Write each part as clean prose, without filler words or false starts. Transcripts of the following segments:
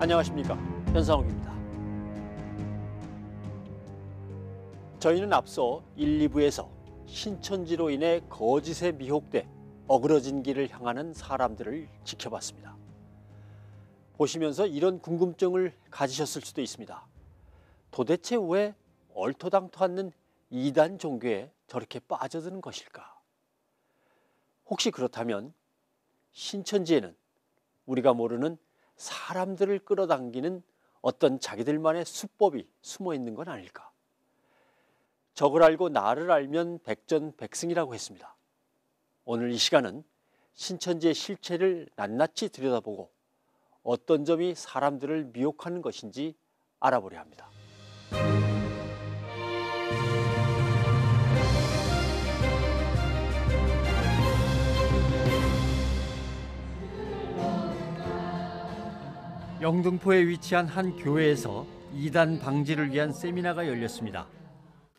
안녕하십니까, 현상욱입니다. 저희는 앞서 1, 2부에서 신천지로 인해 거짓에 미혹돼 어그러진 길을 향하는 사람들을 지켜봤습니다. 보시면서 이런 궁금증을 가지셨을 수도 있습니다. 도대체 왜 얼토당토 않는 이단 종교에 저렇게 빠져드는 것일까? 혹시 그렇다면 신천지에는 우리가 모르는 사람들을 끌어당기는 어떤 자기들만의 수법이 숨어 있는 건 아닐까? 적을 알고 나를 알면 백전백승이라고 했습니다. 오늘 이 시간은 신천지의 실체를 낱낱이 들여다보고 어떤 점이 사람들을 미혹하는 것인지 알아보려 합니다. 영등포에 위치한 한 교회에서 이단 방지를 위한 세미나가 열렸습니다.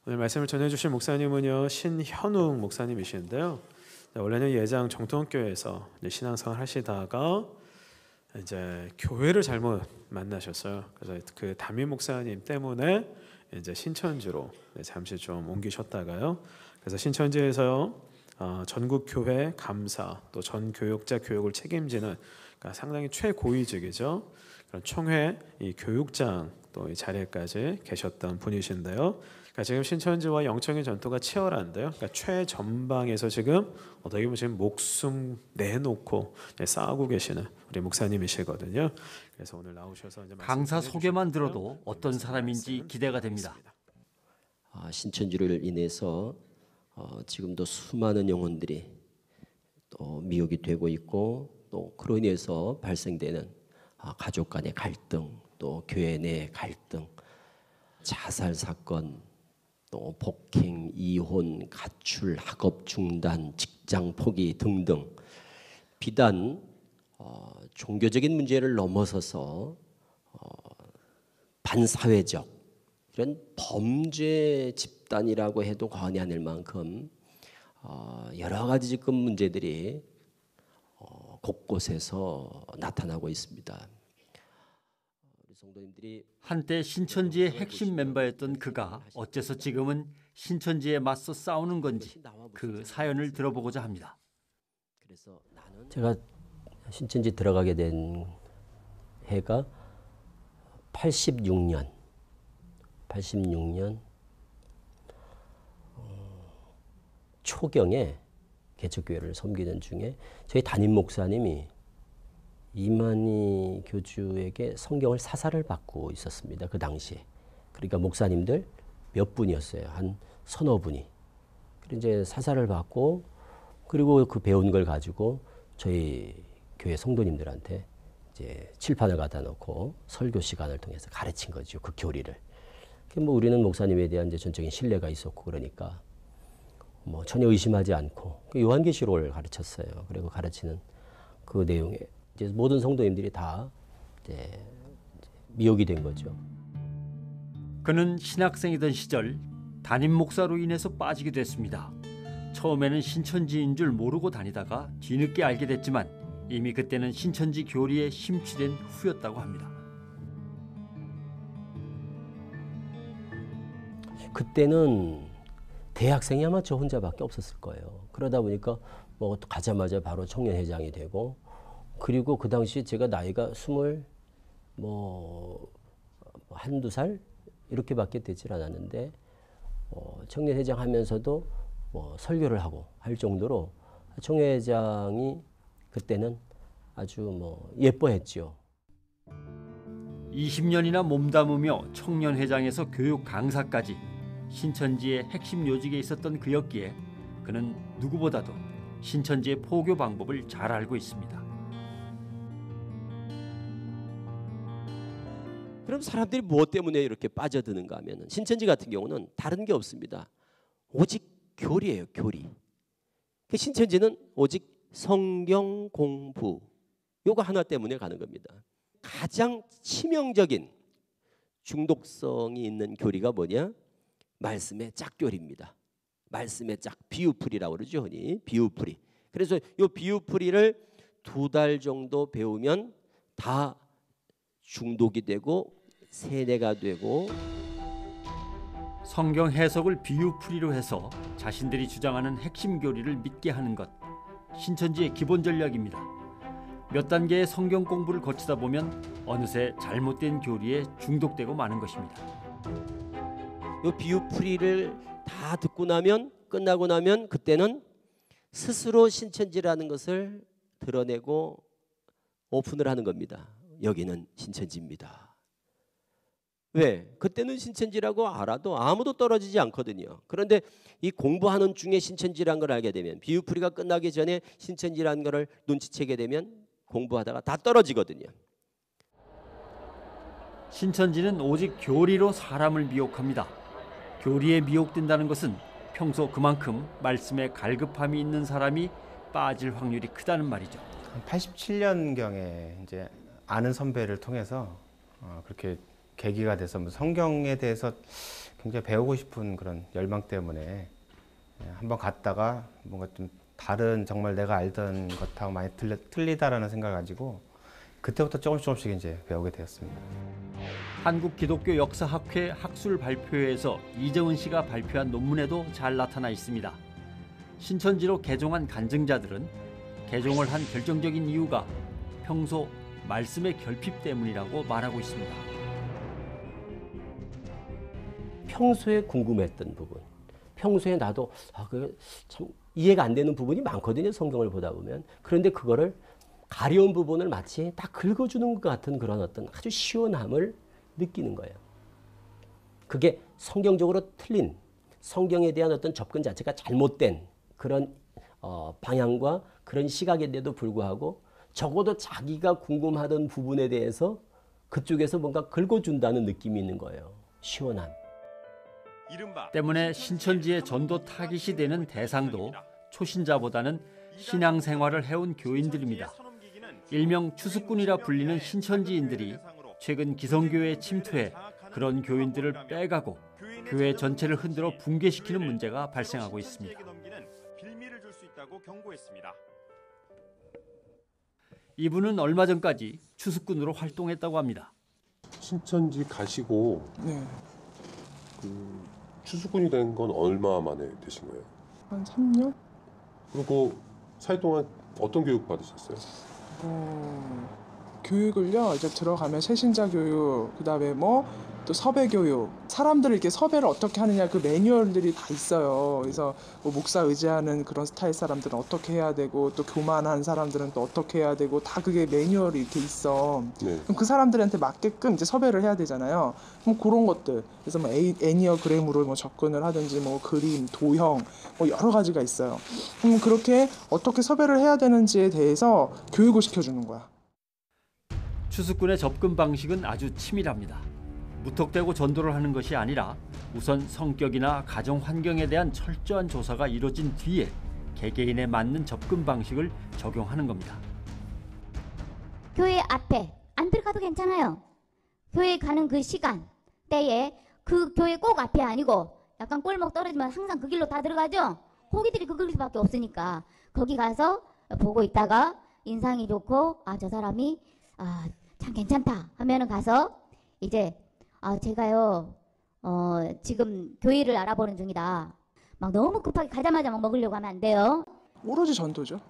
오늘 말씀을 전해주실 목사님은요, 신현웅 목사님이시는데요. 원래는 예장 정통교회에서 신앙생활 하시다가 이제 교회를 잘못 만나셨어요. 그래서 그 담임 목사님 때문에 이제 신천지로 잠시 좀 옮기셨다가요. 그래서 신천지에서 전국 교회 감사 또 전 교역자 교육을 책임지는, 그러니까 상당히 최고위직이죠. 그런 총회 이 교육장 또 이 자리에까지 계셨던 분이신데요. 그러니까 지금 신천지와 영적인 전투가 치열한데요. 그러니까 최전방에서 지금 어떻게 보면 지금 목숨 내놓고 싸우고 계시는 우리 목사님이시거든요. 그래서 오늘 나오셔서 이제 강사 소개만 들어도 어떤 사람인지 기대가 됩니다. 신천지를 인해서 지금도 수많은 영혼들이 또 미혹이 되고 있고, 또 그로 인해서 발생되는 가족 간의 갈등, 또 교회 내 갈등, 자살 사건, 또 폭행, 이혼, 가출, 학업 중단, 직장 포기 등등 비단 종교적인 문제를 넘어서서 반사회적 이런 범죄 집단이라고 해도 과언이 아닐 만큼 여러 가지 지금 문제들이 곳곳에서 나타나고 있습니다. 우리 성도님들이 한때 신천지의 핵심 멤버였던 그가 어째서 지금은 신천지에 맞서 싸우는 건지 그 사연을 들어보고자 합니다. 그래서 제가 신천지 들어가게 된 해가 86년 초경에 개척교회를 섬기는 중에 저희 담임 목사님이 이만희 교주에게 성경을 사사를 받고 있었습니다. 그 당시에. 그러니까 목사님들 몇 분이었어요. 한 서너 분이. 그리고 이제 사사를 받고, 그리고 그 배운 걸 가지고 저희 교회 성도님들한테 이제 칠판을 갖다 놓고 설교 시간을 통해서 가르친 거죠. 그 교리를. 뭐 우리는 목사님에 대한 이제 전적인 신뢰가 있었고, 그러니까 뭐 전혀 의심하지 않고 요한계시록을 가르쳤어요. 그리고 가르치는 그 내용에 이제 모든 성도님들이 다 이제 미혹이 된 거죠. 그는 신학생이던 시절 담임 목사로 인해서 빠지게 됐습니다. 처음에는 신천지인 줄 모르고 다니다가 뒤늦게 알게 됐지만 이미 그때는 신천지 교리에 심취된 후였다고 합니다. 그때는 대학생이 아마 저 혼자밖에 없었을 거예요. 그러다 보니까 뭐 가자마자 바로 청년회장이 되고, 그리고 그 당시 제가 나이가 한두 살 이렇게밖에 되질 않았는데 청년회장 하면서도 설교를 하고 할 정도로 청년회장이 그때는 아주 예뻐했죠. 20년이나 몸담으며 청년회장에서 교육 강사까지 신천지의 핵심 요직에 있었던 그였기에 그는 누구보다도 신천지의 포교 방법을 잘 알고 있습니다. 그럼 사람들이 무엇 때문에 이렇게 빠져드는가 하면, 신천지 같은 경우는 다른 게 없습니다. 오직 교리예요, 교리. 그 신천지는 오직 성경 공부, 요거 하나 때문에 가는 겁니다. 가장 치명적인 중독성이 있는 교리가 뭐냐? 말씀의 짝교리입니다. 말씀의 짝, 비유풀이라고 그러죠, 흔히. 비유풀이. 그래서 이 비유풀이를 2달 정도 배우면 다 중독이 되고 세뇌가 되고 성경 해석을 비유풀이로 해서 자신들이 주장하는 핵심 교리를 믿게 하는 것, 신천지의 기본 전략입니다. 몇 단계의 성경 공부를 거치다 보면 어느새 잘못된 교리에 중독되고 마는 것입니다. 이 비유풀이를 다 듣고 나면 끝나고 나면 그때는 스스로 신천지라는 것을 드러내고 오픈을 하는 겁니다. 여기는 신천지입니다. 왜? 그때는 신천지라고 알아도 아무도 떨어지지 않거든요. 그런데 이 공부하는 중에 신천지라는 걸 알게 되면, 비유풀이가 끝나기 전에 신천지라는 걸 눈치채게 되면 공부하다가 다 떨어지거든요. 신천지는 오직 교리로 사람을 미혹합니다. 교리에 미혹된다는 것은 평소 그만큼 말씀에 갈급함이 있는 사람이 빠질 확률이 크다는 말이죠. 87년경에 이제 아는 선배를 통해서 그렇게 계기가 돼서 성경에 대해서 굉장히 배우고 싶은 그런 열망 때문에 한번 갔다가 뭔가 좀 다른 정말 내가 알던 것하고 많이 틀리다라는 생각을 가지고 그때부터 조금씩 이제 배우게 되었습니다. 한국기독교역사학회 학술 발표회에서 이정은 씨가 발표한 논문에도 잘 나타나 있습니다. 신천지로 개종한 간증자들은 개종을 한 결정적인 이유가 평소 말씀의 결핍 때문이라고 말하고 있습니다. 평소에 궁금했던 부분, 평소에 나도 그게 참 이해가 안 되는 부분이 많거든요. 성경을 보다 보면. 그런데 그거를 가려운 부분을 마치 딱 긁어주는 것 같은 그런 어떤 아주 시원함을 느끼는 거예요. 그게 성경적으로 틀린, 성경에 대한 어떤 접근 자체가 잘못된 그런 방향과 그런 시각인데도 불구하고 적어도 자기가 궁금하던 부분에 대해서 그쪽에서 뭔가 긁어준다는 느낌이 있는 거예요. 시원함. 때문에 신천지의 전도 타깃이 되는 대상도 초신자보다는 신앙생활을 해온 교인들입니다. 일명 추수꾼이라 불리는 신천지인들이 최근 기성교회에 침투해 그런 교인들을 빼가고 교회 전체를 흔들어 붕괴시키는 문제가 발생하고 있습니다. 이분은 얼마 전까지 추수꾼으로 활동했다고 합니다. 신천지 가시고 추수꾼이 된 건 얼마 만에 되신 거예요? 한 3년? 그리고 사회 동안 어떤 교육 받으셨어요? 교육을요, 이제 들어가면 새신자 교육, 그 다음에 또 섭외 교육, 사람들을 이렇게 섭외를 어떻게 하느냐 그 매뉴얼들이 다 있어요. 그래서 목사 의지하는 그런 스타일 사람들은 어떻게 해야 되고, 또 교만한 사람들은 또 어떻게 해야 되고, 다 그게 매뉴얼이 이렇게 있어. 네. 그럼 그 사람들한테 맞게끔 이제 섭외를 해야 되잖아요. 그럼 그런 것들, 그래서 애니어그램으로 접근을 하든지, 그림, 도형, 여러 가지가 있어요. 그럼 그렇게 어떻게 섭외를 해야 되는지에 대해서 교육을 시켜주는 거야. 추수꾼의 접근 방식은 아주 치밀합니다. 무턱대고 전도를 하는 것이 아니라 우선 성격이나 가정 환경에 대한 철저한 조사가 이루어진 뒤에 개개인에 맞는 접근 방식을 적용하는 겁니다. 교회 앞에 안 들어가도 괜찮아요. 교회 가는 그 시간, 때에 그 교회 꼭 앞이 아니고 약간 골목 떨어지면 항상 그 길로 다 들어가죠. 거기들이 그 길밖에 없으니까 거기 가서 보고 있다가 인상이 좋고 저 사람이 참 괜찮다 하면은 가서 이제 제가요 지금 교회를 알아보는 중이다. 막 너무 급하게 가자마자 막 먹으려고 하면 안 돼요. 오로지 전도죠.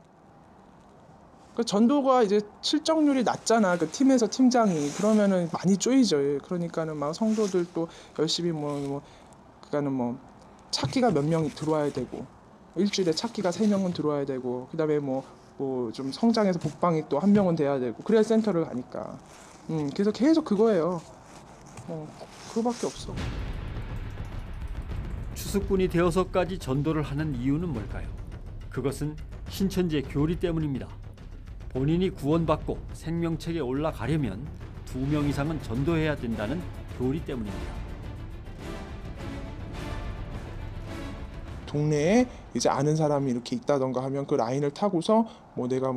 그 전도가 이제 실적률이 낮잖아. 그 팀에서 팀장이 그러면은 많이 쪼이죠. 그러니까는 막 성도들도 열심히 그러니까는 찾기가 몇 명이 들어와야 되고 일주일에 찾기가 3명은 들어와야 되고 그다음에 좀 성장해서 복방이 또 1명은 돼야 되고 그래야 센터를 가니까. 그래서 계속 그거예요. 그거밖에 없어. 추수꾼이 되어서까지 전도를 하는 이유는 뭘까요? 그것은 신천지의 교리 때문입니다. 본인이 구원받고 생명책에 올라가려면 2명 이상은 전도해야 된다는 교리 때문입니다. 동네에 이제 아는 사람이 이렇게 있다던가 하면 그 라인을 타고서 내가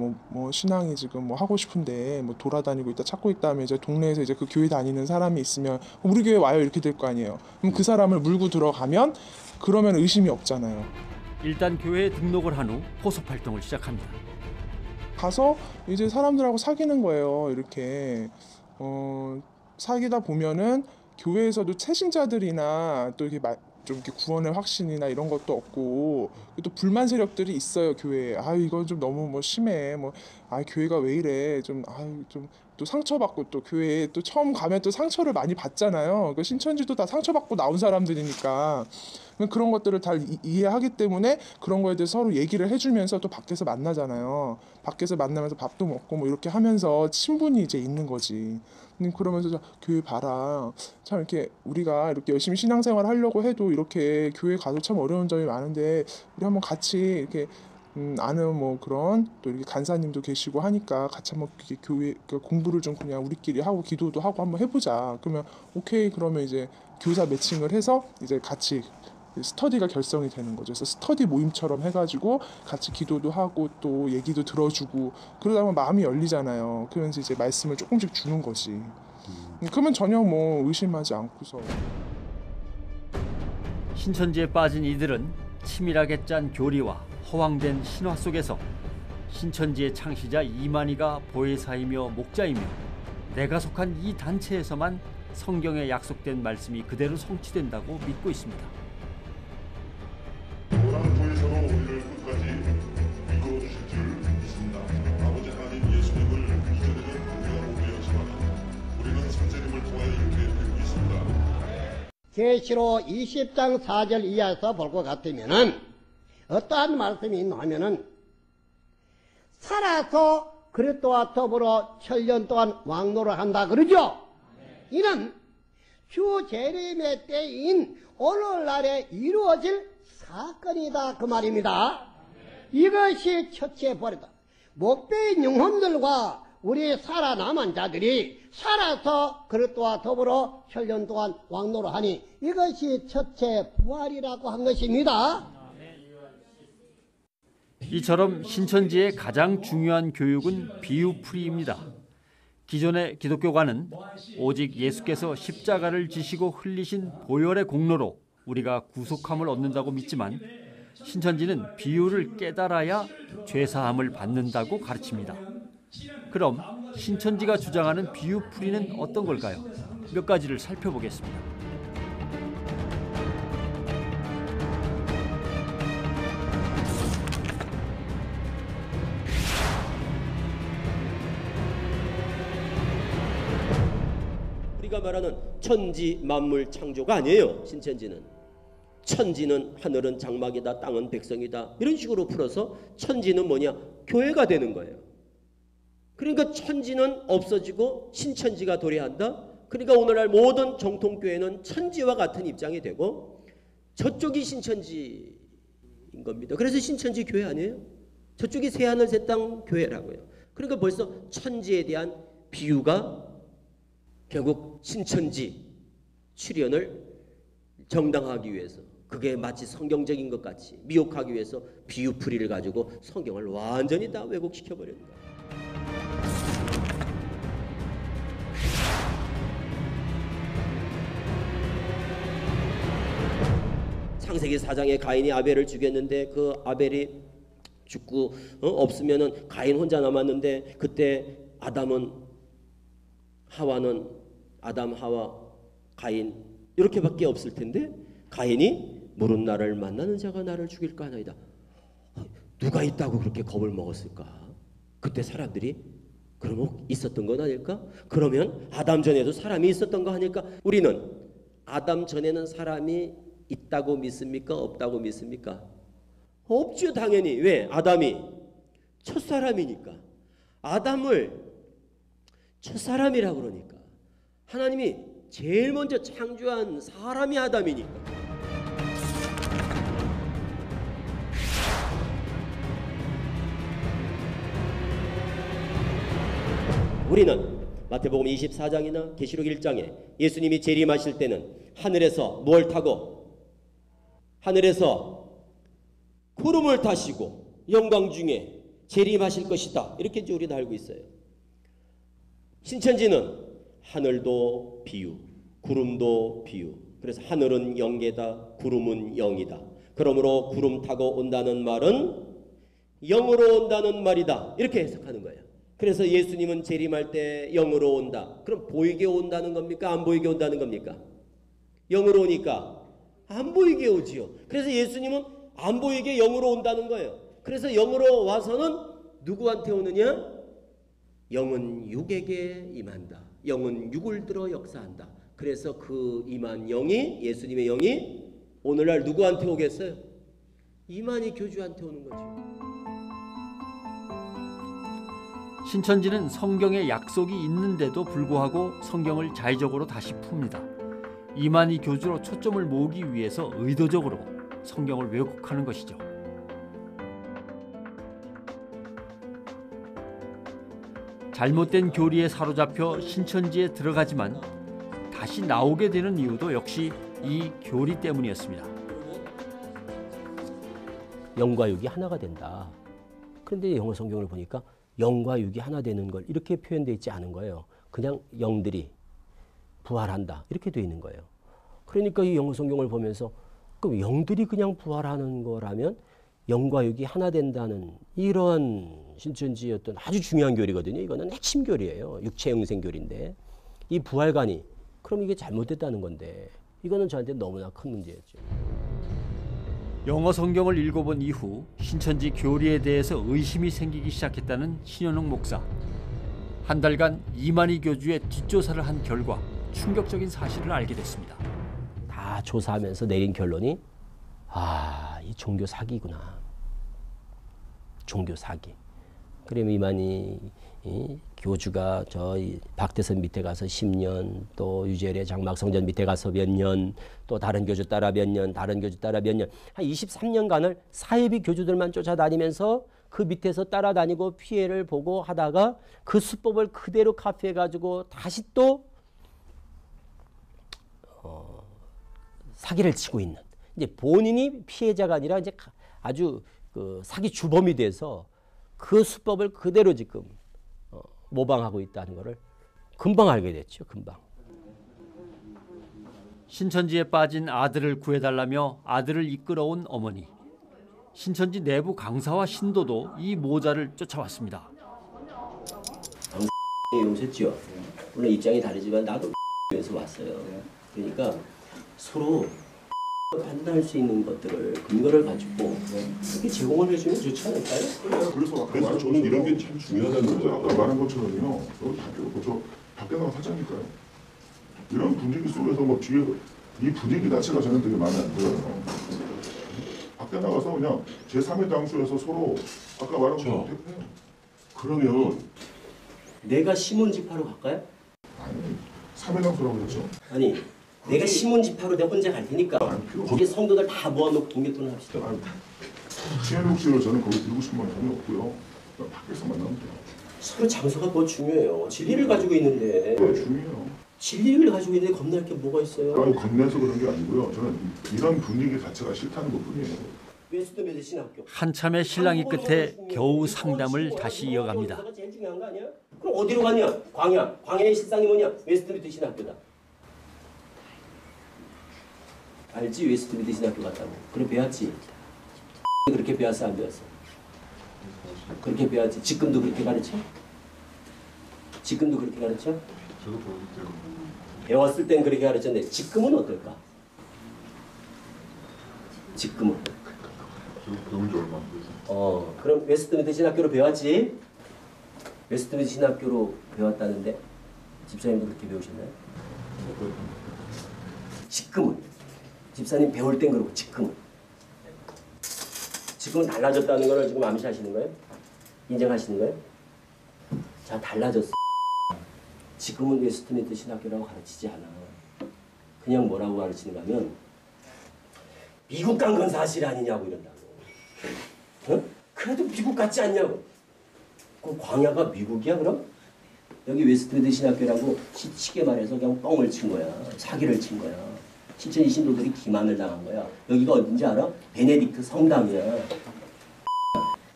신앙이 지금 하고 싶은데 돌아다니고 있다 찾고 있다 하면 이제 동네에서 이제 그 교회 다니는 사람이 있으면 우리 교회 와요 이렇게 될 거 아니에요. 그럼 그 사람을 물고 들어가면 그러면 의심이 없잖아요. 일단 교회에 등록을 한 후 포섭 활동을 시작합니다. 가서 이제 사람들하고 사귀는 거예요. 이렇게 사귀다 보면은 교회에서도 채신자들이나 또 이렇게 좀 이렇게 구원의 확신이나 이런 것도 없고 또 불만 세력들이 있어요 교회에. 아 이거 좀 너무 뭐 심해. 뭐 아 교회가 왜 이래. 좀 또 상처받고 또 교회에 또 처음 가면 또 상처를 많이 받잖아요. 그 신천지도 다 상처받고 나온 사람들이니까 그런 것들을 다 이해하기 때문에 그런 거에 대해서 서로 얘기를 해주면서 또 밖에서 만나잖아요. 밖에서 만나면서 밥도 먹고 뭐 이렇게 하면서 친분이 이제 있는 거지. 그러면서 교회 봐라. 참 이렇게 우리가 이렇게 열심히 신앙생활 하려고 해도 이렇게 교회 가도 참 어려운 점이 많은데 우리 한번 같이 이렇게 아는 뭐 그런 또 이렇게 간사님도 계시고 하니까 같이 한번 교회 공부를 좀 그냥 우리끼리 하고 기도도 하고 한번 해보자. 그러면 오케이 그러면 이제 교사 매칭을 해서 이제 같이 스터디가 결성이 되는 거죠. 그래서 스터디 모임처럼 해가지고 같이 기도도 하고 또 얘기도 들어주고 그러다 보면 마음이 열리잖아요. 그러면서 이제 말씀을 조금씩 주는 거지. 그러면 전혀 뭐 의심하지 않고서. 신천지에 빠진 이들은 치밀하게 짠 교리와 허황된 신화 속에서 신천지의 창시자 이만희가 보혜사이며 목자이며 내가 속한 이 단체에서만 성경에 약속된 말씀이 그대로 성취된다고 믿고 있습니다. 오라는 보혜사로 우리를 끝까지 이끌어 주실 줄 믿습니다. 아버지 하나님 예수님을 이전에는 우리가 못 배웠지만 우리는 선생님을 통하여 이렇게 배우고 있습니다. 계시록 20장 4절 이하에서 볼 것 같으면은 어떠한 말씀이 있나 하면은 살아서 그리스도와 더불어 7년 동안 왕노를 한다 그러죠. 이는 주 재림의 때인 오늘날에 이루어질 사건이다 그 말입니다. 이것이 첫째 보리다. 목배인 영혼들과 우리 살아남은 자들이 살아서 그리스도와 더불어 7년 동안 왕노를 하니 이것이 첫째 부활이라고 한 것입니다. 이처럼 신천지의 가장 중요한 교육은 비유풀이입니다. 기존의 기독교관은 오직 예수께서 십자가를 지시고 흘리신 보혈의 공로로 우리가 구속함을 얻는다고 믿지만 신천지는 비유를 깨달아야 죄사함을 받는다고 가르칩니다. 그럼 신천지가 주장하는 비유풀이는 어떤 걸까요? 몇 가지를 살펴보겠습니다. 우리가 말하는 천지 만물 창조가 아니에요. 신천지는 천지는 하늘은 장막이다, 땅은 백성이다, 이런 식으로 풀어서 천지는 뭐냐? 교회가 되는 거예요. 그러니까 천지는 없어지고 신천지가 도래한다. 그러니까 오늘날 모든 정통교회는 천지와 같은 입장이 되고 저쪽이 신천지인 겁니다. 그래서 신천지 교회 아니에요? 저쪽이 새하늘 새땅 교회라고요. 그러니까 벌써 천지에 대한 비유가 결국 신천지 출현을 정당화하기 위해서, 그게 마치 성경적인 것 같이 미혹하기 위해서 비유풀이를 가지고 성경을 완전히 다 왜곡시켜버리는 거예요. 창세기 4장에 가인이 아벨을 죽였는데 그 아벨이 죽고 없으면은 가인 혼자 남았는데 그때 아담, 하와, 가인 이렇게밖에 없을 텐데 가인이 모른 나를 만나는 자가 나를 죽일까 하나이다. 누가 있다고 그렇게 겁을 먹었을까? 그때 사람들이 그러면 있었던 건 아닐까? 그러면 아담 전에도 사람이 있었던 거 아닐까? 우리는 아담 전에는 사람이 있다고 믿습니까? 없다고 믿습니까? 없죠, 당연히. 왜? 아담이 첫사람이니까. 아담을 첫사람이라고 그러니까. 하나님이 제일 먼저 창조한 사람이 아담이니까. 우리는 마태복음 24장이나 계시록 1장에 예수님이 재림하실 때는 하늘에서 뭘 타고? 하늘에서 구름을 타시고 영광 중에 재림하실 것이다. 이렇게 이제 우리는 알고 있어요. 신천지는 하늘도 비유, 구름도 비유. 그래서 하늘은 영계다, 구름은 영이다. 그러므로 구름 타고 온다는 말은 영으로 온다는 말이다. 이렇게 해석하는 거예요. 그래서 예수님은 재림할 때 영으로 온다. 그럼 보이게 온다는 겁니까? 안 보이게 온다는 겁니까? 영으로 오니까 안 보이게 오지요. 그래서 예수님은 안 보이게 영으로 온다는 거예요. 그래서 영으로 와서는 누구한테 오느냐? 영은 육에게 임한다. 영은 육을 들어 역사한다. 그래서 그 임한 영이, 예수님의 영이 오늘날 누구한테 오겠어요? 이만희 교주한테 오는 거죠. 신천지는 성경에 약속이 있는데도 불구하고 성경을 자의적으로 다시 풉니다. 이만희 교주로 초점을 모으기 위해서 의도적으로 성경을 왜곡하는 것이죠. 잘못된 교리에 사로잡혀 신천지에 들어가지만 다시 나오게 되는 이유도 역시 이 교리 때문이었습니다. 영과 육이 하나가 된다. 그런데 영어 성경을 보니까 영과 육이 하나 되는 걸 이렇게 표현되어 있지 않은 거예요. 그냥 영들이 부활한다 이렇게 되어 있는 거예요. 그러니까 이 영어 성경을 보면서 그럼 영들이 그냥 부활하는 거라면 영과 육이 하나 된다는 이런 신천지의 어떤 아주 중요한 교리거든요. 이거는 핵심 교리예요. 육체 영생 교리인데 이 부활관이 그럼 이게 잘못됐다는 건데 이거는 저한테 너무나 큰 문제였죠. 영어 성경을 읽어본 이후 신천지 교리에 대해서 의심이 생기기 시작했다는 신현웅 목사. 한 달간 이만희 교주의 뒷조사를 한 결과 충격적인 사실을 알게 됐습니다. 다 조사하면서 내린 결론이 이 종교 사기구나. 종교 사기. 그러면 이만희 교주가 저희 박대선 밑에 가서 10년, 또 유재래 장막성전 밑에 가서 몇 년, 또 다른 교주 따라 몇 년, 다른 교주 따라 몇 년, 한 23년간을 사이비 교주들만 쫓아다니면서 그 밑에서 따라다니고 피해를 보고 하다가 그 수법을 그대로 카피해가지고 다시 또 사기를 치고 있는, 이제 본인이 피해자가 아니라 이제 아주 그 사기 주범이 돼서 그 수법을 그대로 지금 모방하고 있다는 것을 금방 알게 됐죠. 금방. 신천지에 빠진 아들을 구해달라며 아들을 이끌어온 어머니. 신천지 내부 강사와 신도도 이 모자를 쫓아왔습니다. 용서했죠. 물론 입장이 다르지만 나도 에서 왔어요. 그러니까 서로 판단할 수 있는 것들을 근거를 가지고 그렇게 제공을 해주면 좋지 않을까요? 그래서 저는 이런 게 참 중요하다는 거예요. 아까 말한 것처럼요. 여기 저 밖에 나가 사자니까요. 이런 분위기 속에서 뭐 뒤에 이 분위기 자체가 저는 되게 마음에 안 들어요. 밖에 나가서 그냥 제3의 당수에서 서로 아까 말한 것처럼 대표해요. 그러면 내가 시몬집하러 갈까요? 아니 3의 당수라고 했죠. 아니 내가 시몬집하러 내가 혼자 갈 테니까 거기 성도들 다 모아놓고 동계토론 합시다. 신현욱 씨를 저는 거기 들고 싶은 건 전혀 없고요. 밖에서 만나면 돼요. 서로 장소가 더 중요해요. 진리를 가지고 있는데. 네, 중요해요. 진리를 가지고 있는데 겁날 게 뭐가 있어요? 아니, 겁내서 그런 게 아니고요. 저는 이런 분위기 자체가 싫다는 것뿐이에요. 웨스트미드 신학교. 한참의 신랑이 끝에 겨우 상담을 다시 이어갑니다. 제일 중요한 거 아니야? 그럼 어디로 가냐? 광야. 광야의 실상이 뭐냐? 웨스트미드 신학교다. 알지? 웨스트미드 신학교 갔다고. 그래 배웠지? 그렇게 배웠어 안 배웠어? 그렇게 배웠지. 지금도 그렇게 가르쳐? 지금도 그렇게 가르쳐? 배웠을 땐 그렇게 가르쳤는데 지금은 어떨까? 지금은? 배운 지 얼마 안 돼서. 그럼 웨스트미드 신학교로 배웠지? 웨스트미드 신학교로 배웠다는데 집사님도 그렇게 배우셨나요? 지금은? 집사님 배울 땐 그렇고 지금은 달라졌다는 걸 지금 암시하시는 거예요? 인정하시는 거예요? 자, 달라졌어. 지금은 웨스트미드 신학교라고 가르치지 않아. 그냥 뭐라고 가르치는가 하면 미국 간 건 사실 아니냐고 이런다고. 어? 그래도 미국 같지 않냐고. 그 광야가 미국이야 그럼? 여기 웨스트미드 신학교라고 쉽게 말해서 그냥 뻥을 친 거야. 사기를 친 거야. 신천지 신도들이 기만을 당한 거야. 여기가 어딘지 알아? 베네딕트 성당이야.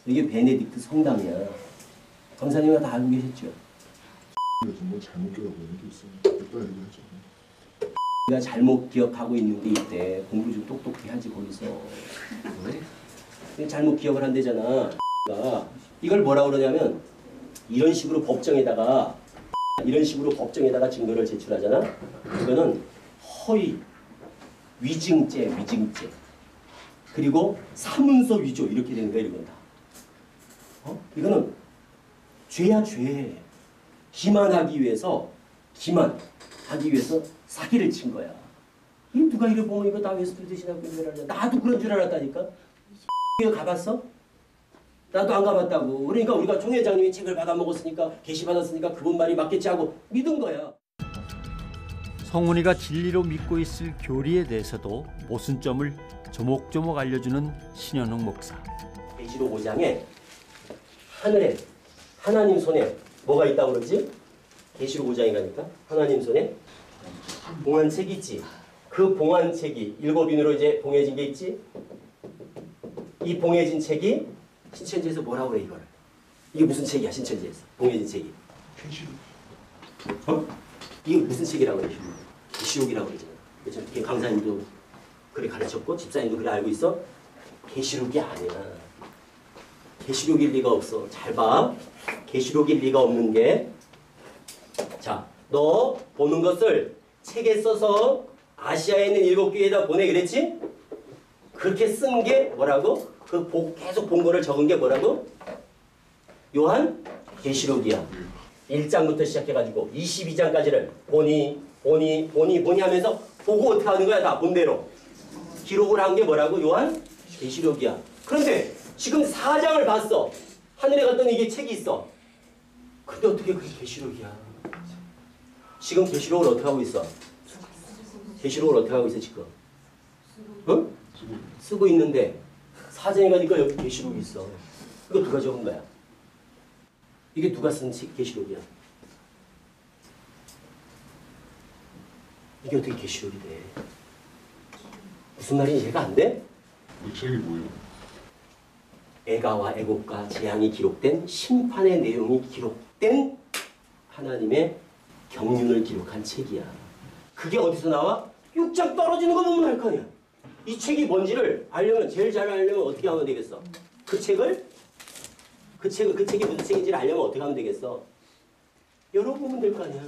이게 베네딕트 성당이야. 강사님은 다 알고 계셨죠? 정말 잘못 기억하고 있는 게 있어요. 이따 얘기하죠. 우리가 잘못 기억하고 있는 게 있대. 공부 좀 똑똑히 하지 거기서. 잘못 기억을 한대잖아. 이걸 뭐라 그러냐면 이런 식으로 법정에다가 증거를 제출하잖아. 이거는 허위, 위증죄. 그리고 사문서 위조 이렇게 되는 거야, 이건 다. 이거는 죄야, 죄. 기만하기 위해서 사기를 친 거야. 이 누가 이래 보면 이거 다 웨스트 드시라고 얘기를 나도 그런 줄 알았다니까. 이거 가봤어? 나도 안 가봤다고. 그러니까 우리가 총 회장님이 책을 받아먹었으니까 게시받았으니까 그분 말이 맞겠지 하고 믿은 거야. 성훈이가 진리로 믿고 있을 교리에 대해서도 모순점을 조목조목 알려주는 신현웅 목사. 계시록 5장에 하늘에 하나님 손에 뭐가 있다고 그러지? 계시록 5장에 가니까 하나님 손에 봉안책이 있지. 그 봉안책이 7인으로 이제 봉해진 게 있지. 이 봉해진 책이 신천지에서 뭐라고 그래 이걸? 이게 무슨 책이야 신천지에서 봉해진 책이? 이게 무슨 책이라고 그래? 계시록이라고 그러잖아. 그렇죠? 강사님도 그래 가르쳤고 집사님도 그래 알고 있어. 계시록이 아니야. 계시록일 리가 없어. 잘 봐. 계시록일 리가 없는 게, 자, 너 보는 것을 책에 써서 아시아에 있는 7교회에다 보내 그랬지? 그렇게 쓴 게 뭐라고? 계속 본 거를 적은 게 뭐라고? 요한 계시록이야. 1장부터 시작해가지고 22장까지를 보니 하면서 보고 어떻게 하는 거야? 다 본대로. 기록을 한 게 뭐라고? 요한 계시록이야. 그런데 지금 4장을 봤어. 하늘에 갔더니 이게 책이 있어. 근데 어떻게 그게 계시록이야? 지금 계시록을 어떻게 하고 있어? 계시록을 어떻게 하고 있어 지금? 응? 쓰고 있는데 4장에 가니까 여기 계시록이 있어. 이거 누가 적은 거야? 이게 누가 쓴 계시록이야? 이게 어떻게 계시록이 돼? 무슨 말인지 이해가 안 돼? 이 책이 뭐예요? 애가와 애곡과 재앙이 기록된 심판의 내용이 기록된 하나님의 경륜을 기록한 책이야. 그게 어디서 나와? 6장 떨어지는 거 보면 알 거 아니야. 이 책이 뭔지를 알려면, 제일 잘 알려면 어떻게 하면 되겠어? 그 책이 무슨 책인지를 알려면 어떻게 하면 되겠어? 열어보면 될 거 아니야.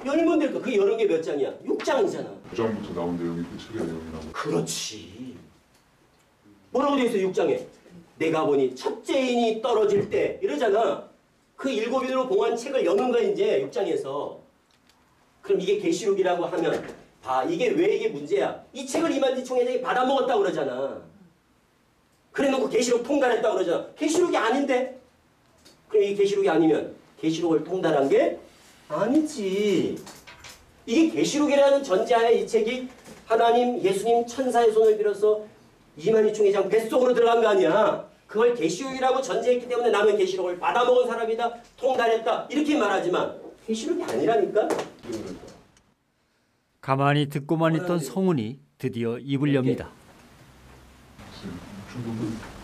열면 될 거. 그게 여러 개 몇 장이야? 6장이잖아. 9장부터 나온 내용이 그 책의 내용이라고. 그렇지. 뭐라고 되어 있어 6장에? 내가 보니 첫째인이 떨어질 때 이러잖아. 그 7인으로 봉한 책을 여는 거야 이제 6장에서. 그럼 이게 계시록이라고 하면 봐. 이게 왜 이게 문제야? 이 책을 이만희 총회장이 받아먹었다고 그러잖아. 그래놓고 계시록 통달했다고 그러잖아. 계시록이 아닌데? 그럼 이게 계시록이 아니면 계시록을 통달한 게 아니지. 이게 계시록이라는 전제하에 이 책이 하나님, 예수님, 천사의 손을 빌어서 이만희 총회장 뱃속으로 들어간 거 아니야. 그걸 계시록이라고 전제했기 때문에 나는 계시록을 받아먹은 사람이다, 통달했다 이렇게 말하지만 계시록이 아니라니까. 가만히 듣고만 있던 성훈이 드디어 입을 엽니다.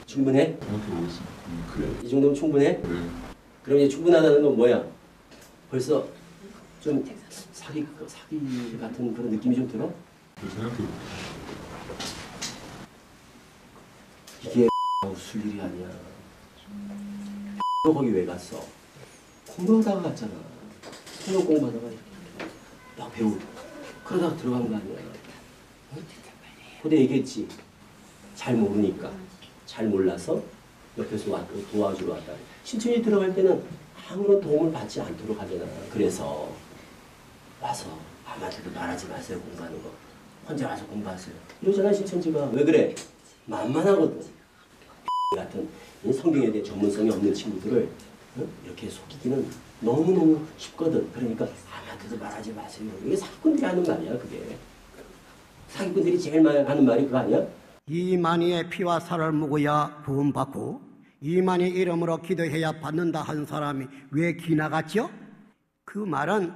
충분해? 정확히 모르겠습니다. 그래. 이 정도면 충분해? 네. 그럼 이제 충분하다는 건 뭐야? 벌써 좀 사기 같은 그런 느낌이 좀 들어? 생각해볼게요. 이게 웃을 일이 아니야. 너 거기 왜 갔어? 공부하다가 갔잖아. 성경 공부하다가 이렇게 막 배우고 그러다가 들어간 거 아니야. 근데 얘기했지. 잘 모르니까. 잘 몰라서 옆에서 도와주러 왔다. 신천지 들어갈 때는 아무런 도움을 받지 않도록 하잖아. 그래서 와서 아무한테도 말하지 마세요. 공부하는 거. 혼자 와서 공부하세요. 이러잖아 신천지가. 왜 그래? 만만하거든. 같은 성경에 대해 전문성이 없는 친구들을 이렇게 속이기는 너무너무 쉽거든. 그러니까 아무한테도 말하지 마세요. 이게 사기꾼들이 하는 말이야. 그게. 사기꾼들이 제일 많이 하는 말이 그거 아니야? 이만희의 피와 살을 먹어야 구원받고 이만희 이름으로 기도해야 받는다 한 사람이 왜 기나갔죠? 그 말은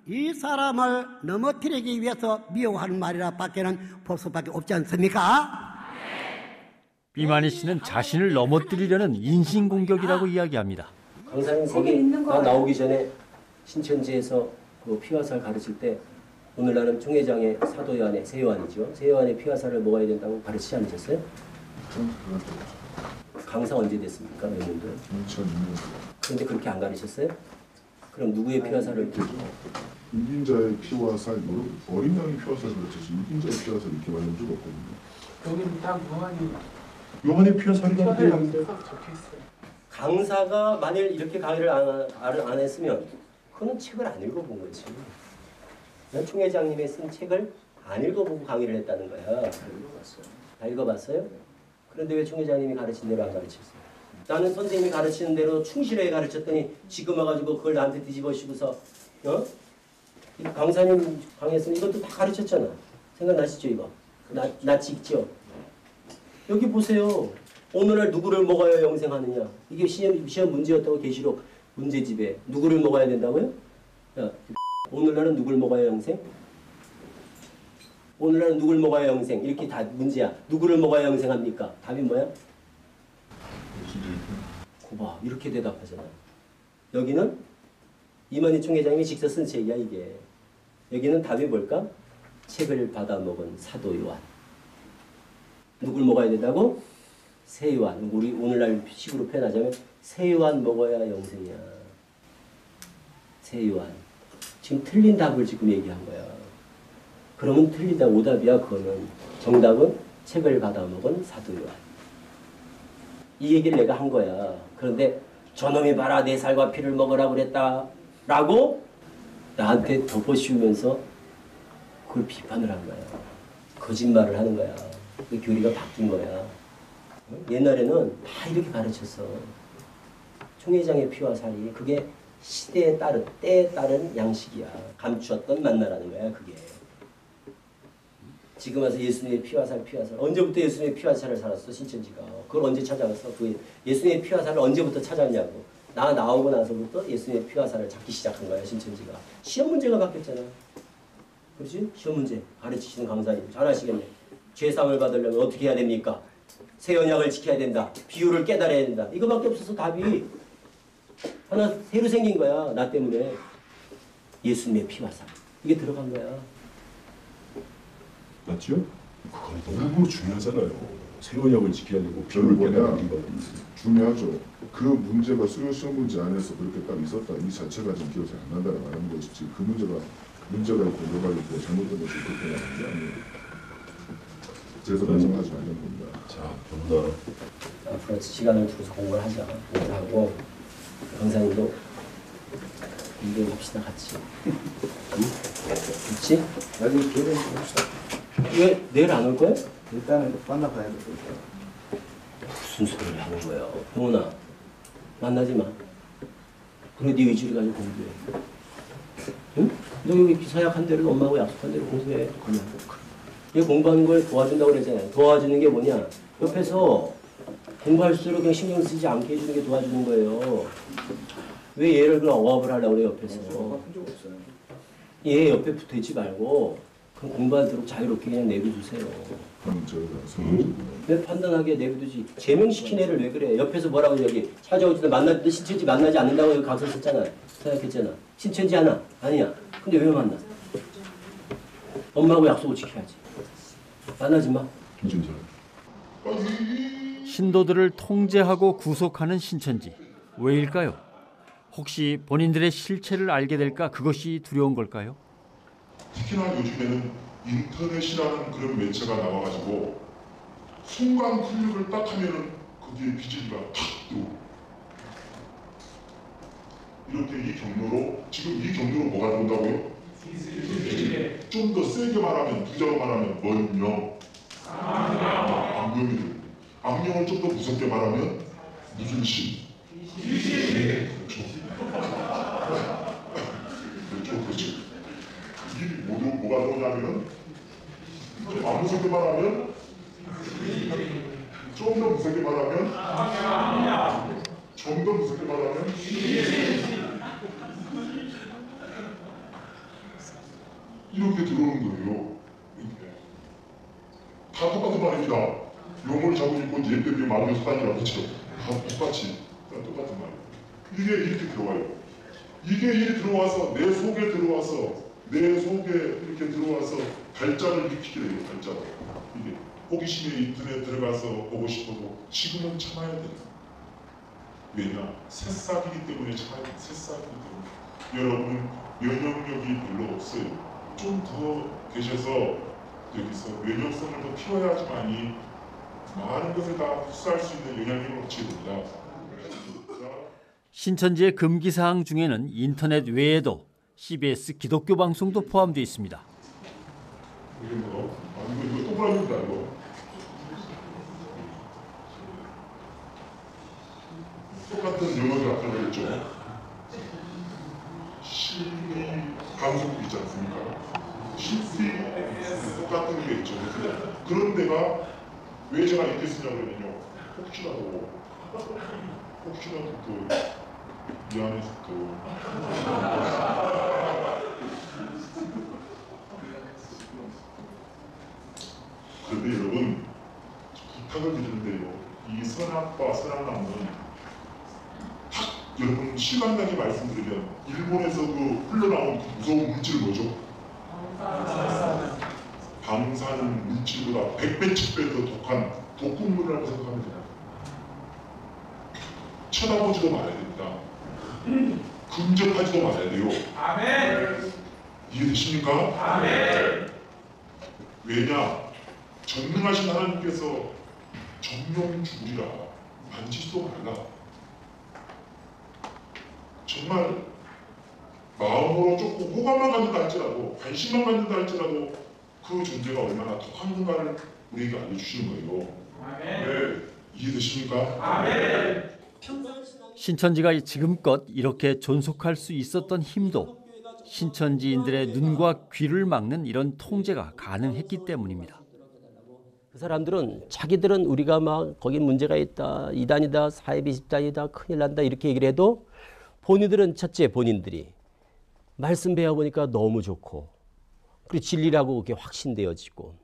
이 사람을 넘어뜨리기 위해서 미워하는 말이라 밖에는 볼 수밖에 없지 않습니까? 이만희 씨는 자신을 넘어뜨리려는 인신공격이라고 이야기합니다. 강사님 거기 나 나오기 전에 신천지에서 그 피화살 가르칠 때 오늘 나는 총회장의 사도 요한의 새 요한이죠. 새 요한의 피화살을 먹어야 된다고 가르치지 않으셨어요? 강사 언제 됐습니까? 몇 년도요? 2006년. 그런데 그렇게 안 가르쳤어요? 그럼 누구의 피와 살을 유빈자의 피와 살, 어린 양의 피와 살을 그렇지 유빈자의 피와 살 이렇게 말한 적 없거든요. 여기는 딱 요한의 피와 살이라는 게 적혀 있어요. 강사가 만일 이렇게 강의를 안 했으면 그는 책을 안 읽어본 거지. 난 총회장님이 쓴 책을 안 읽어보고 강의를 했다는 거야. 다 읽어봤어요? 그런데 왜 총회장님이 가르친 대로 안 가르쳤어요? 나는 선생님이 가르치는 대로 충실하게 가르쳤더니 지금 와가지고 그걸 나한테 뒤집어 씌고서 강사님 강의했으면 이것도 다 가르쳤잖아. 생각나시죠 이거? 나 찍죠? 여기 보세요. 오늘날 누구를 먹어야 영생하느냐. 이게 시험 문제였다고 계시록 문제집에. 누구를 먹어야 된다고요? 야, 오늘날은 누굴 먹어야 영생? 오늘날은 누굴 먹어야 영생? 이렇게 다 문제야. 누구를 먹어야 영생합니까? 답이 뭐야? 고봐. 이렇게 대답하잖아. 여기는 이만희 총회장님이 직접 쓴 책이야 이게. 여기는 답이 뭘까? 책을 받아 먹은 사도 요한. 누굴 먹어야 된다고? 새 요한. 우리 오늘날 식으로 표현하자면 새 요한 먹어야 영생이야. 새 요한. 지금 틀린 답을 지금 얘기한 거야. 그러면 틀리다 오답이야 그거는. 정답은 책을 받아 먹은 사도 요한. 이 얘기를 내가 한 거야. 그런데 저놈이 봐라 내 살과 피를 먹으라고 그랬다 라고 나한테 덮어씌우면서 그걸 비판을 한 거야. 거짓말을 하는 거야. 그 교리가 바뀐 거야. 옛날에는 다 이렇게 가르쳤어. 총회장의 피와 살이 그게 시대에 따른 때에 따른 양식이야. 감추었던 만나라는 거야 그게. 지금 와서 예수님의 피와 살 언제부터 예수님의 피와 살을 살았어 신천지가. 그걸 언제 찾아왔어? 그 예수님의 피와 살을 언제부터 찾았냐고. 나 나오고 나서부터 예수님의 피와 살을 찾기 시작한 거야 신천지가. 시험 문제가 바뀌었잖아. 그렇지? 시험 문제 가르치시는 강사님 잘 아시겠네. 죄상을 받으려면 어떻게 해야 됩니까? 새 언약을 지켜야 된다. 비유를 깨달아야 된다. 이거밖에 없어서 답이 하나 새로 생긴 거야. 나 때문에. 예수님의 피와 살. 이게 들어간 거야. 맞죠? 그건 너무 중요하잖아요. 새 언약을 지켜야 되고 비유를 깨달아야 된다. 중요하죠. 그 문제가 수요 시험 문제 안에서 그렇게 딱 있었다. 이 자체가 좀 기억이 안 난다라고 하는 것이지. 그 문제가 있고 뭐가 있고 잘못된 것이 그렇게 나는 게 아니에요. 그래서 말씀하지 않는 겁니다. 자, 좀더 앞으로 시간을 두고서 공부를 하자. 공부를 하고 강사님도 공부합시다 같이. 그렇지? 나중에 기회를 봅시다. 왜 내일 안 올 거야? 일단은 만나봐야 돼. 무슨 소리를 하는 거야? 동훈아 만나지 마. 그래 네 의지를 가지고 공부해. 응? 너 여기 서약한 대로 엄마하고 약속한 대로 공부해. 그냥. 얘 공부하는 걸 도와준다고 그랬잖아요. 도와주는 게 뭐냐? 옆에서 공부할수록 그냥 신경 쓰지 않게 해주는 게 도와주는 거예요. 왜 얘를 그냥 억압을 하려고 그래 옆에서. 얘 옆에 붙어있지 말고 그럼 공부하도록 자유롭게 그냥 내버려두세요. 왜 판단하게 내버려두지. 제명시킨 애를 왜 그래. 옆에서 뭐라고 여기 찾아오지도 만나도 신천지 만나지 않는다고 여기 각서 썼잖아. 생각했잖아. 신천지 하나? 아니야. 근데 왜 만나? 엄마하고 약속을 지켜야지. 만나지 마. 신도들을 통제하고 구속하는 신천지. 왜일까요? 혹시 본인들의 실체를 알게 될까 그것이 두려운 걸까요? 특히나 요즘에는 인터넷이라는 그런 매체가 나와가지고 순간 클릭을 딱 하면은 거기에 비질이가 탁 뜨고 이렇게 이 경로로 지금 이 경로로 뭐가 들어온다고요? 좀 더 세게 말하면 부자로 말하면 먼영 악령이 들고 악령을 좀 더 무섭게 말하면 무슨 신 그렇죠. 그렇죠. 이게 뭐가 들어오냐면은 안 무섭게 말하면 좀 더 무섭게 말하면 좀 더 무섭게 말하면 이렇게 들어오는 거예요. 다 똑같은 말입니다. 용어를 잘못 읽고 얘 때문에 마음의 사단이라고 그렇죠. 다 똑같이 똑같은 말. 이게 이렇게 들어와요. 이게 이렇게 들어와서 내 속에 들어와서 내 속에 이렇게 들어와서 발작을 일으키게 돼요. 발작. 이게 호기심에 인터넷 들어가서 보고 싶어도 지금은 참아야 돼요. 왜냐? 새싹이기 때문에 새싹이기 때문에 여러분은 면역력이 별로 없어요. 좀 더 계셔서 여기서 면역성을 더 키워야지만이 많은 것을 다 흡수할 수 있는 영향력을 얻게 됩니다. 신천지의 금기사항 중에는 인터넷 외에도 CBS 기독교 방송도 포함되어 있습니다. 이게 뭐? 이거 동그라미입니다 이거. 똑같은 영어를 아까 그랬죠. CB 방송국 있지 않습니까? CB 똑같은 게 있죠. 그런 데가 왜 제가 이렇게 쓰냐면요. 혹시라도 또 이 안에서 또 그런데 여러분 부탁을 드리는데요. 이 선악과 선악나무는 여러분 시간나게 말씀드리면 일본에서 그 흘러나온 그 무서운 물질 뭐죠? 방사능 물질보다 100배, 10배 더 독한 독극물이라고 생각하면 돼요. 쳐다보지도 말아야 됩니다. 근접하지도 말아야 돼요. 아멘. 이해되십니까? 아멘. 왜냐? 전능하신 하나님께서 정령 죽으리라 만지지도 말라. 정말 마음으로 조금 호감만 갖는다 할지라도 관심만 갖는다 할지라도 그 존재가 얼마나 독한가를 우리에게 알려주시는 거예요. 네, 이해되십니까? 아멘. 신천지가 지금껏 이렇게 존속할 수 있었던 힘도 신천지인들의 눈과 귀를 막는 이런 통제가 가능했기 때문입니다. 그 사람들은 자기들은 우리가 막 거기 문제가 있다, 이단이다, 사이비 집단이다, 큰일 난다 이렇게 얘기를 해도 본인들은 첫째 본인들이 말씀 배워보니까 너무 좋고 그리고 진리라고 그게 확신되어지고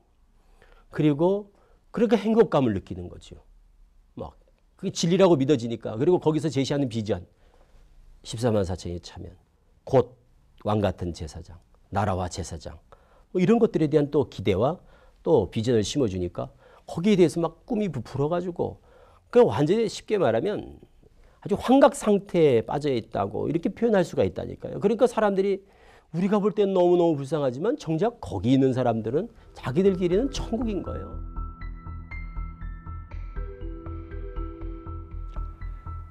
그리고 그러니까 행복감을 느끼는 거죠. 막 그게 진리라고 믿어지니까 그리고 거기서 제시하는 비전 14만 4천이 차면 곧 왕같은 제사장, 나라와 제사장 뭐 이런 것들에 대한 또 기대와 또 비전을 심어주니까 거기에 대해서 막 꿈이 부풀어가지고 그 완전히 쉽게 말하면 아주 환각 상태에 빠져 있다고 이렇게 표현할 수가 있다니까요. 그러니까 사람들이 우리가 볼 땐 너무너무 불쌍하지만 정작 거기 있는 사람들은 자기들끼리는 천국인 거예요.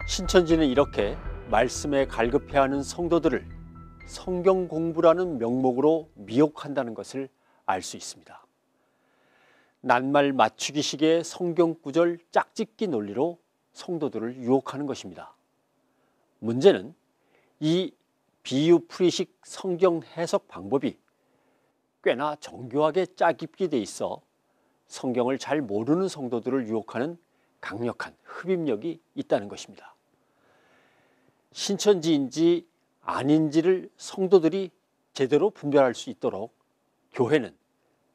신천지는 이렇게 말씀에 갈급해하는 성도들을 성경 공부라는 명목으로 미혹한다는 것을 알 수 있습니다. 낱말 맞추기식의 성경 구절 짝짓기 논리로 성도들을 유혹하는 것입니다. 문제는 이 비유풀이식 성경 해석 방법이 꽤나 정교하게 짜깁게 돼 있어 성경을 잘 모르는 성도들을 유혹하는 강력한 흡입력이 있다는 것입니다. 신천지인지 아닌지를 성도들이 제대로 분별할 수 있도록 교회는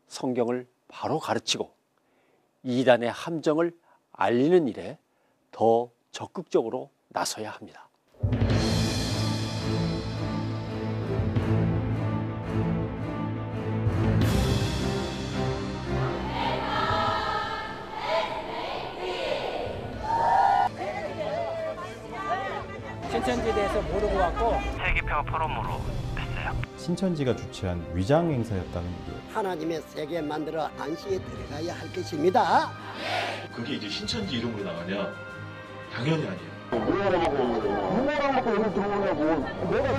성경을 바로 가르치고 이단의 함정을 알리는 일에 더 적극적으로 나서야 합니다. 신천지에 대해서 모르고 왔고 세계평화 포럼으로 했어요. 신천지가 주최한 위장 행사였다는 게 하나님의 세계 만들어 안식에 들어가야 할 것입니다. 그게 이제 신천지 이름으로 나가냐? 당연히 아니에요. 누구랑 먹고 여기 들어오냐고. 내가